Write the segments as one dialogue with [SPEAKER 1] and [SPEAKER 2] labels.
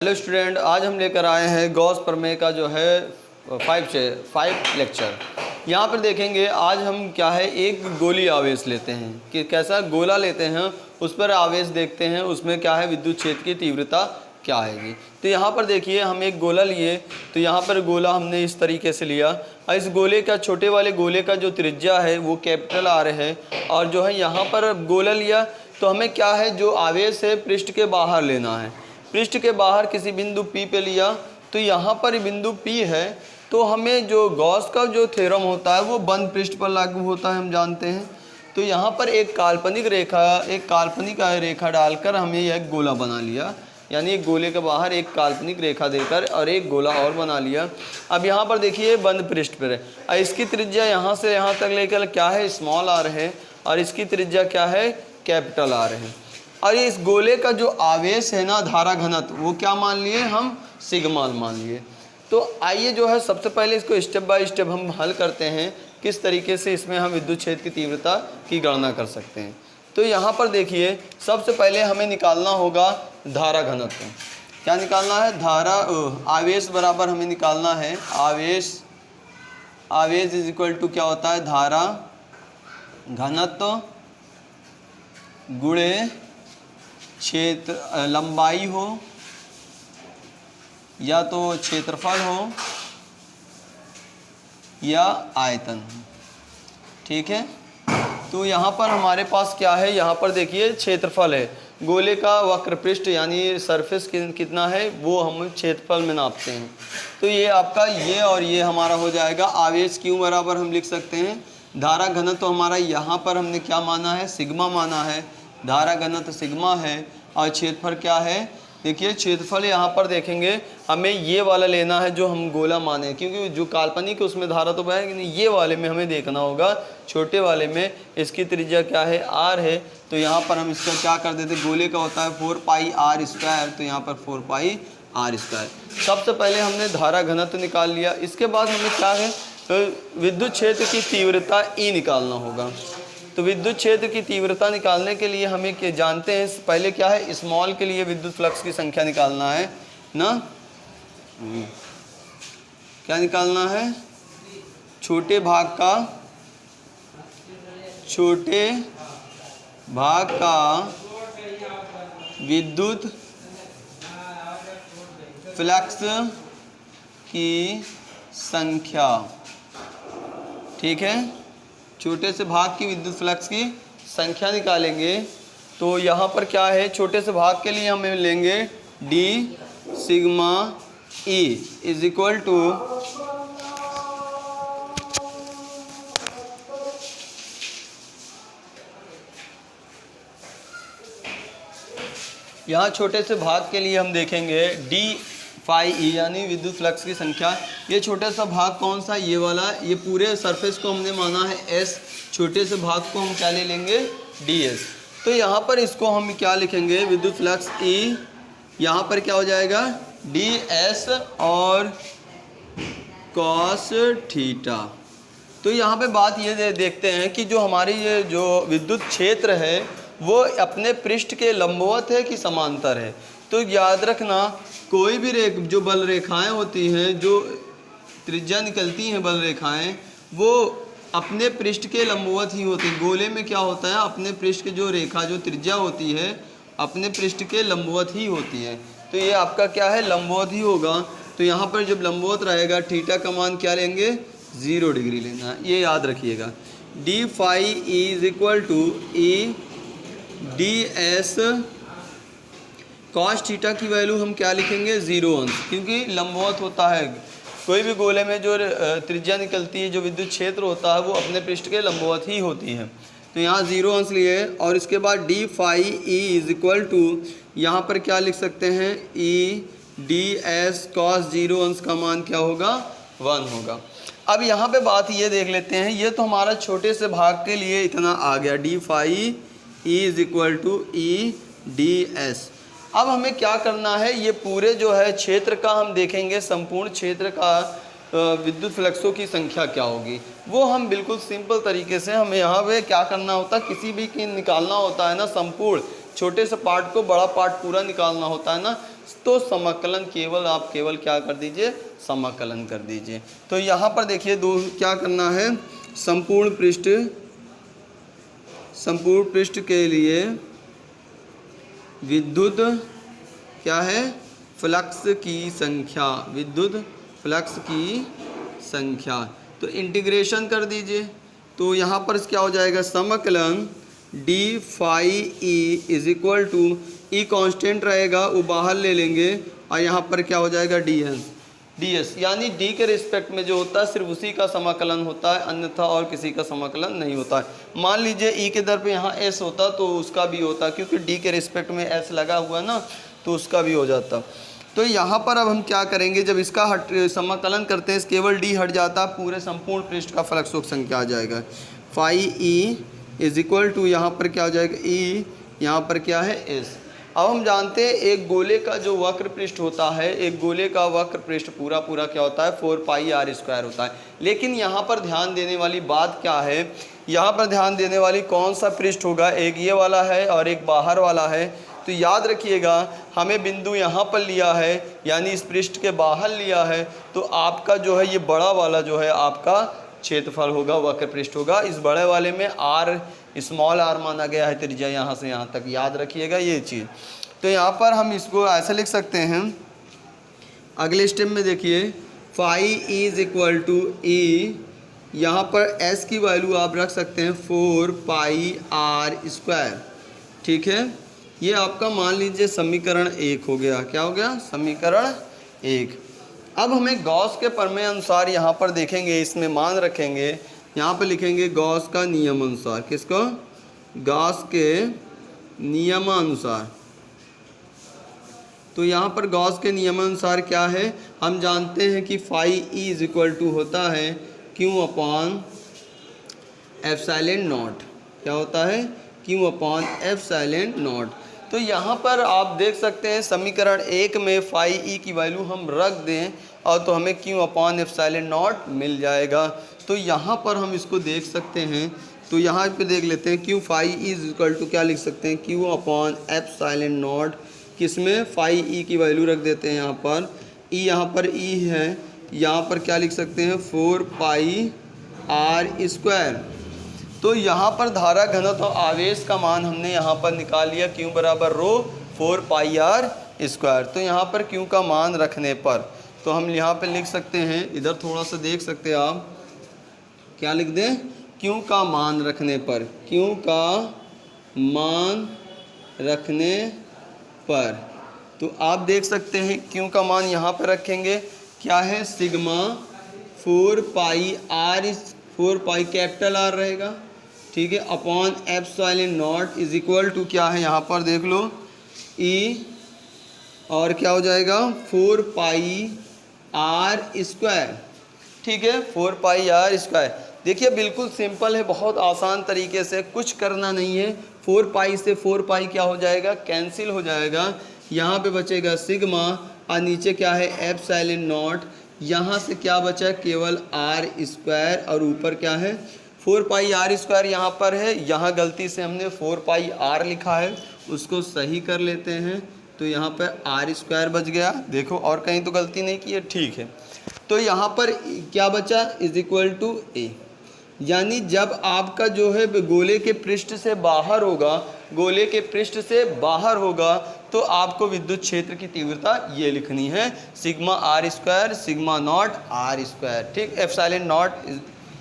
[SPEAKER 1] Hello student, आज हम लेकर आए हैं गॉस प्रमेय का जो है 5 लेक्चर। यहाँ पर देखेंगे आज हम क्या है एक गोली आवेश लेते हैं कि कैसा गोला लेते हैं, उस पर आवेश देखते हैं उसमें क्या है विद्युत क्षेत्र की तीव्रता क्या आएगी। तो यहाँ पर देखिए हम एक गोला लिए, तो यहाँ पर गोला हमने इस तरीके से लिया और इस गोले का छोटे वाले गोले का जो त्रिज्या है वो कैपिटल आर है और जो है यहाँ पर गोला लिया तो हमें क्या है जो आवेश है पृष्ठ के बाहर लेना है। पृष्ठ के बाहर किसी बिंदु P पे लिया तो यहाँ पर बिंदु P है, तो हमें जो गॉस का जो थ्योरम होता है वो बंद पृष्ठ पर लागू होता है, हम जानते हैं। तो यहाँ पर एक काल्पनिक रेखा डालकर हमें यह गोला बना लिया, यानी एक गोले के बाहर एक काल्पनिक रेखा देकर और एक गोला और बना लिया। अब यहाँ पर देखिए बंद पृष्ठ पर है और इसकी त्रिज्या यहाँ से यहाँ तक लेकर क्या है स्मॉल आर है और इसकी त्रिज्या क्या है कैपिटल आर है। और इस गोले का जो आवेश है ना धारा घनत्व वो क्या मान लिए हम सिग्मा मान लिए। तो आइए जो है सबसे पहले इसको स्टेप बाय स्टेप हम हल करते हैं किस तरीके से इसमें हम विद्युत क्षेत्र की तीव्रता की गणना कर सकते हैं। तो यहाँ पर देखिए सबसे पहले हमें निकालना होगा धारा घनत्व। क्या निकालना है? आवेश बराबर हमें निकालना है आवेश इज इक्वल टू क्या होता है धारा घनत्व गुणे क्षेत्र लंबाई हो या तो क्षेत्रफल हो या आयतन हो, ठीक है। तो यहाँ पर हमारे पास क्या है, यहाँ पर देखिए क्षेत्रफल है, गोले का वक्र पृष्ठ यानी सरफेस कितना है वो हम क्षेत्रफल में नापते हैं। तो ये आपका ये और ये हमारा हो जाएगा आवेश क्यू बराबर हम लिख सकते हैं धारा घनत्व। तो हमारा यहाँ पर हमने क्या माना है सिग्मा माना है, धारा घनत्व सिग्मा है और क्षेत्रफल क्या है देखिए क्षेत्रफल यहाँ पर देखेंगे हमें ये वाला लेना है जो हम गोला माने, क्योंकि जो काल्पनिक है उसमें धारा तो बहेगी नहीं, ये वाले में हमें देखना होगा छोटे वाले में इसकी त्रिज्या क्या है आर है। तो यहाँ पर हम इसका क्या कर देते गोले का होता है 4 पाई आर स्क्वायर, तो यहाँ पर 4 पाई आर स्क्वायर। सबसे पहले हमने धारा घनत्व निकाल लिया, इसके बाद हमें क्या है विद्युत क्षेत्र की तीव्रता ई निकालना होगा। तो विद्युत क्षेत्र की तीव्रता निकालने के लिए हमें क्या जानते हैं पहले क्या है स्मॉल के लिए विद्युत फ्लक्स की संख्या निकालना है ना, क्या निकालना है छोटे भाग का विद्युत फ्लक्स की संख्या, ठीक है। छोटे से भाग की विद्युत फ्लक्स की संख्या निकालेंगे तो यहाँ पर क्या है छोटे से भाग के लिए हमें लेंगे d sigma E is equal to यहाँ छोटे से भाग के लिए हम देखेंगे डी फाई ई यानी विद्युत फ्लक्स की संख्या। ये छोटा सा भाग कौन सा ये वाला, ये पूरे सरफेस को हमने माना है एस, छोटे से भाग को हम क्या ले लेंगे डी एस। तो यहाँ पर इसको हम क्या लिखेंगे विद्युत फ्लक्स ई, यहाँ पर क्या हो जाएगा डी एस और कॉस थीटा। तो यहाँ पे बात ये देखते हैं कि जो हमारी ये जो विद्युत क्षेत्र है वो अपने पृष्ठ के लंबवत है कि समांतर है। तो याद रखना कोई भी जो बल रेखाएं होती हैं जो त्रिज्या निकलती हैं बल रेखाएं वो अपने पृष्ठ के लंबवत ही होती है। गोले में क्या होता है अपने पृष्ठ की जो रेखा जो त्रिज्या होती है अपने पृष्ठ के लंबवत ही होती है। तो ये आपका क्या है लंबवत ही होगा। तो यहाँ पर जब लंबवत रहेगा थीटा का मान क्या लेंगे 0 डिग्री लेना, ये याद रखिएगा। D phi E is equal to E d s cos theta की वैल्यू हम क्या लिखेंगे 0 अंश, क्योंकि लंबवत होता है कोई भी गोले में जो त्रिज्या निकलती है जो विद्युत क्षेत्र होता है वो अपने पृष्ठ के लंबवत ही होती है। तो यहाँ 0 अंश लिए और इसके बाद d phi E is equal to यहाँ पर क्या लिख सकते हैं ई डी एस कॉस 0 अंश का मान क्या होगा 1 होगा। अब यहाँ पे बात ये देख लेते हैं, ये तो हमारा छोटे से भाग के लिए इतना आ गया d phi E is equal to E d s. अब हमें क्या करना है ये पूरे जो है क्षेत्र का हम देखेंगे संपूर्ण क्षेत्र का विद्युत फ्लक्सों की संख्या क्या होगी वो हम बिल्कुल सिंपल तरीके से हमें यहाँ पे क्या करना होता है किसी भी की निकालना होता है ना संपूर्ण छोटे से पार्ट को बड़ा पार्ट पूरा निकालना होता है ना। तो समाकलन आप केवल क्या कर दीजिए, समाकलन कर दीजिए। तो यहाँ पर देखिए क्या करना है, संपूर्ण पृष्ठ के लिए विद्युत क्या है, फ्लक्स की संख्या, तो इंटीग्रेशन कर दीजिए। तो यहाँ पर क्या हो जाएगा, समाकलन d phi E is equal to, E constant रहेगा वो बाहर ले लेंगे और यहाँ पर क्या हो जाएगा डी एस, यानी डी के रिस्पेक्ट में जो होता है सिर्फ उसी का समाकलन होता है, अन्यथा और किसी का समाकलन नहीं होता है। मान लीजिए ई के दर पे यहाँ एस होता तो उसका भी होता, क्योंकि डी के रिस्पेक्ट में एस लगा हुआ ना, तो उसका भी हो जाता। तो यहाँ पर अब हम क्या करेंगे, जब इसका समाकलन करते हैं केवल डी हट जाता, पूरे संपूर्ण पृष्ठ का फ्लक्स संख्या आ जाएगा। Phi E is equal to, यहाँ पर क्या हो जाएगा ई, यहाँ पर क्या है एस। अब हम जानते हैं एक गोले का जो वक्र पृष्ठ होता है, एक गोले का वक्र पृष्ठ पूरा क्या होता है, 4 पाई आर स्क्वायर होता है। लेकिन यहाँ पर ध्यान देने वाली बात क्या है, यहाँ पर ध्यान देने वाली कौन सा पृष्ठ होगा, एक ये वाला है और एक बाहर वाला है। तो याद रखिएगा हमें बिंदु यहाँ पर लिया है, यानी इस पृष्ठ के बाहर लिया है, तो आपका जो है ये बड़ा वाला जो है आपका क्षेत्रफल होगा, वक्र पृष्ठ होगा। इस बड़े वाले में आर, स्मॉल आर माना गया है त्रिज्या यहाँ से यहाँ तक, याद रखिएगा ये चीज़। तो यहाँ पर हम इसको ऐसे लिख सकते हैं, अगले स्टेप में देखिए फाई इज इक्वल टू ई, यहाँ पर एस की वैल्यू आप रख सकते हैं 4 पाई आर स्क्वायर, ठीक है। ये आपका मान लीजिए समीकरण 1 हो गया। क्या हो गया, समीकरण 1। अब हमें गॉस के प्रमेय अनुसार यहाँ पर देखेंगे, इसमें मान रखेंगे, यहाँ पर लिखेंगे गॉस का नियम अनुसार। किसको, गॉस के नियमानुसार। तो यहाँ पर गॉस के नियमानुसार क्या है, हम जानते हैं कि phi E is equal to होता है क्यू अपॉन एप्सिलॉन नॉट। क्या होता है, क्यू अपॉन एप्सिलॉन नॉट। तो यहाँ पर आप देख सकते हैं समीकरण 1 में फाई ई की वैल्यू हम रख दें और तो हमें क्यू अपॉन एप्सिलॉन नॉट मिल जाएगा। तो यहाँ पर हम इसको देख सकते हैं, तो यहाँ पे देख लेते हैं q phi E is equal to क्या लिख सकते हैं, क्यू अपॉन एप्सिलॉन नॉट, किसमें फाई ई की वैल्यू रख देते हैं यहाँ पर, ई यहाँ पर ई है, यहाँ पर क्या लिख सकते हैं 4 पाई आर स्क्वायर। तो यहाँ पर धारा घनत्व और आवेश का मान हमने यहाँ पर निकाल लिया, क्यू बराबर रो 4 पाई आर स्क्वायर। तो यहाँ पर क्यू का मान रखने पर तो हम यहाँ पर लिख सकते हैं, इधर थोड़ा सा देख सकते हैं आप, क्या लिख दें, क्यू का मान रखने पर, क्यू का मान रखने पर। तो आप देख सकते हैं क्यू का मान यहाँ पर रखेंगे, क्या है sigma 4 pi R, 4 pi capital R रहेगा, ठीक है, upon epsilon not is equal to क्या है यहाँ पर देख लो ई, और क्या हो जाएगा 4 पाई आर स्क्वायर, ठीक है, 4 पाई आर स्क्वायर। देखिए बिल्कुल सिंपल है, बहुत आसान तरीके से, कुछ करना नहीं है। 4 पाई से 4 पाई क्या हो जाएगा, कैंसिल हो जाएगा, यहाँ पे बचेगा सिग्मा और नीचे क्या है एप्सिलॉन नॉट, यहाँ से क्या बचा केवल आर स्क्वायर और ऊपर क्या है 4 पाई आर स्क्वायर यहाँ पर है, यहाँ गलती से हमने 4 पाई आर लिखा है, उसको सही कर लेते हैं। तो यहाँ पर आर स्क्वायर बच गया, देखो और कहीं तो गलती नहीं की है, ठीक है। तो यहाँ पर क्या बचा, इज इक्वल टू ए, यानी जब आपका जो है गोले के पृष्ठ से बाहर होगा, गोले के पृष्ठ से बाहर होगा, तो आपको विद्युत क्षेत्र की तीव्रता ये लिखनी है, sigma R square sigma naught R square, ठीक, एप्सिलॉन नॉट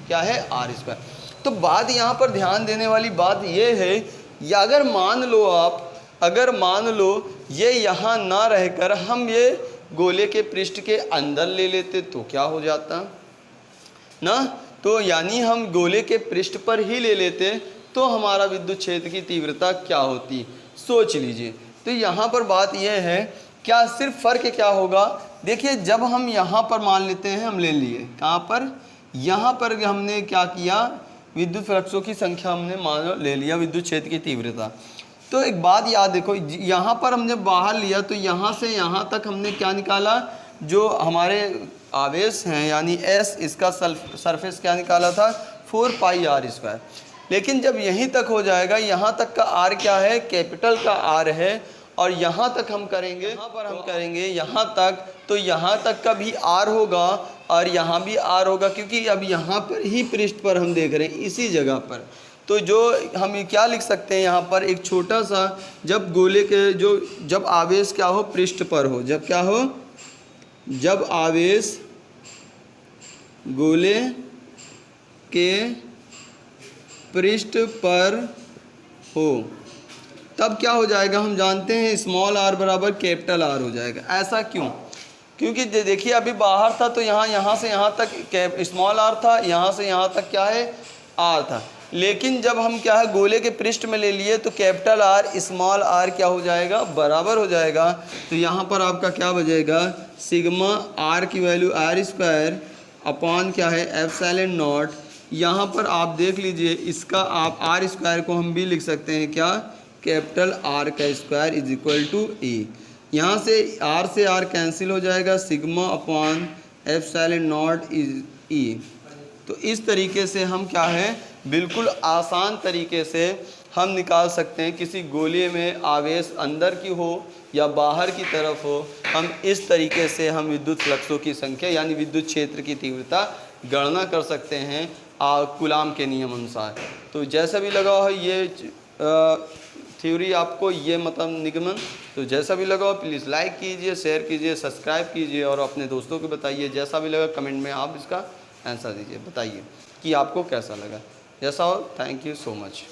[SPEAKER 1] क्या है आर स्क्वायर। तो बात यहाँ पर ध्यान देने वाली बात ये है, या अगर मान लो आप, अगर मान लो ये यहाँ ना रहकर हम ये गोले के पृष्ठ के अंदर ले लेते तो क्या हो जाता ना, तो यानी हम गोले के पृष्ठ पर ही ले लेते तो हमारा विद्युत क्षेत्र की तीव्रता क्या होती, सोच लीजिए। तो यहाँ पर बात यह है, क्या सिर्फ फ़र्क क्या होगा, देखिए जब हम यहाँ पर मान लेते हैं, हम ले लिए कहाँ पर, यहाँ पर हमने क्या किया, विद्युत फ्लक्सों की संख्या हमने मान ले लिया, विद्युत क्षेत्र की तीव्रता। तो एक बात याद देखो, यहाँ पर हमने बाहर लिया तो यहाँ से यहाँ तक हमने क्या निकाला, जो हमारे आवेश हैं यानी एस, इसका सरफेस क्या निकाला था 4 पाई आर स्क्वायर। लेकिन जब यहीं तक हो जाएगा, यहाँ तक का आर क्या है, कैपिटल का आर है, और यहाँ तक हम करेंगे, यहाँ पर हम करेंगे यहाँ तक, तो यहाँ तक का भी आर होगा और यहाँ भी आर होगा, क्योंकि अब यहाँ पर ही पृष्ठ पर हम देख रहे हैं इसी जगह पर। तो जो हम क्या लिख सकते हैं यहाँ पर, एक छोटा सा, जब गोले के जब आवेश क्या हो, पृष्ठ पर हो, जब क्या हो, जब आवेश गोले के पृष्ठ पर हो तब क्या हो जाएगा, हम जानते हैं स्मॉल आर बराबर कैपिटल आर हो जाएगा। ऐसा क्यों? क्योंकि देखिए अभी बाहर था तो यहाँ से यहाँ तक स्मॉल आर था, यहाँ से यहाँ तक क्या है, आर था। लेकिन जब हम क्या है गोले के पृष्ठ में ले लिए तो कैपिटल आर स्मॉल आर क्या हो जाएगा, बराबर हो जाएगा। तो यहाँ पर आपका क्या बचेगा, सिग्मा आर की वैल्यू आर स्क्वायर अपॉन क्या है एप्सिलॉन नॉट। यहाँ पर आप देख लीजिए, इसका आप आर स्क्वायर को हम भी लिख सकते हैं क्या, कैपिटल आर का square is equal to A. यहाँ से आर कैंसिल हो जाएगा, sigma upon epsilon not is E. तो इस तरीके से हम क्या है बिल्कुल आसान तरीके से हम निकाल सकते हैं किसी गोले में आवेश अंदर की हो या बाहर की तरफ हो, हम इस तरीके से हम विद्युत फ्लक्सों की संख्या यानी विद्युत क्षेत्र की तीव्रता गणना कर सकते हैं कूलाम के नियम अनुसार। तो जैसा भी लगा हो ये थ्योरी आपको, ये मतलब निगमन, तो जैसा भी लगा हो प्लीज़ लाइक कीजिए, शेयर कीजिए, सब्सक्राइब कीजिए और अपने दोस्तों को बताइए। जैसा भी लगा कमेंट में आप इसका आंसर दीजिए, बताइए कि आपको कैसा लगा। जैसा हो, थैंक यू सो मच।